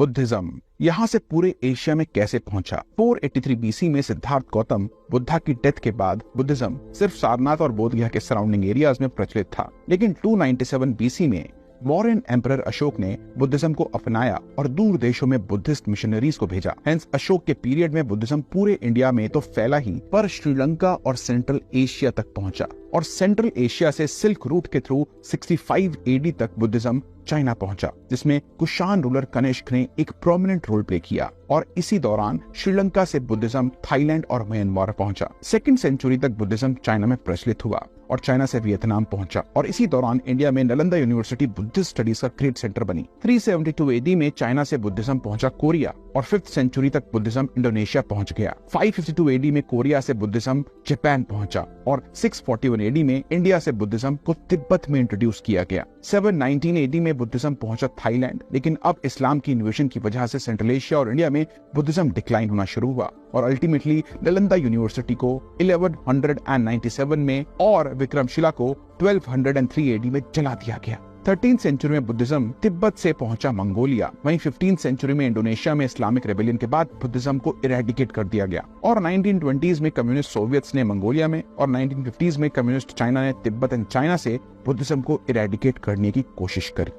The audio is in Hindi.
बुद्धिज्म यहाँ से पूरे एशिया में कैसे पहुंचा। 483 बीसी में सिद्धार्थ गौतम बुद्धा की डेथ के बाद बुद्धिज्म सिर्फ सारनाथ और बोधगया के सराउंडिंग एरियाज में प्रचलित था, लेकिन 297 बीसी में मौर्यन एम्परर अशोक ने बुद्धिज्म को अपनाया और दूर देशों में बुद्धिस्ट मिशनरीज को भेजा। हेंस अशोक के पीरियड में बुद्धिज्म पूरे इंडिया में तो फैला ही, पर श्रीलंका और सेंट्रल एशिया तक पहुंचा और सेंट्रल एशिया से सिल्क रूट के थ्रू 65 एडी तक बुद्धिज्म चाइना पहुंचा, जिसमें कुशान रूलर कनिष्क ने एक प्रोमिनेंट रोल प्ले किया और इसी दौरान श्रीलंका से बुद्धिज्म थाईलैंड और म्यांमार पहुंचा। 2nd सेंचुरी तक बुद्धिज्म चाइना में प्रचलित हुआ और चाइना से वियतनाम पहुंचा और इसी दौरान इंडिया में नालंदा यूनिवर्सिटी बुद्धिस्ट स्टडीज का ग्रेट सेंटर बनी। 372 एडी में चाइना से बुद्धिज्म पहुंचा कोरिया और 5th सेंचुरी तक बुद्धिज्म इंडोनेशिया पहुंच गया। 552 एडी में कोरिया से बुद्धिज्म जापान पहुंचा और 641 एडी में इंडिया से बुद्धिज्म को तिब्बत में इंट्रोड्यूस किया गया। 719 एडी में बुद्धिज्म पहुंचा थाईलैंड, लेकिन अब इस्लाम की इन्वेशन की वजह से सेंट्रल एशिया और इंडिया में बुद्धिज्म डिक्लाइन होना शुरू हुआ और अल्टीमेटली नालंदा यूनिवर्सिटी को 1197 में और विक्रमशिला को 1203 एडी में जला दिया गया। 13th सेंचुरी में बुद्धिज्म तिब्बत से पहुंचा मंगोलिया। वहीं 15th सेंचुरी में इंडोनेशिया में इस्लामिक रेबेलियन के बाद बुद्धिज्म को इरेडिकेट कर दिया गया और 1920s में कम्युनिस्ट सोवियट्स ने मंगोलिया में और 1950s में कम्युनिस्ट चाइना ने तिब्बत एंड चाइना से बुद्धिज्म को इरेडिकेट करने की कोशिश करी।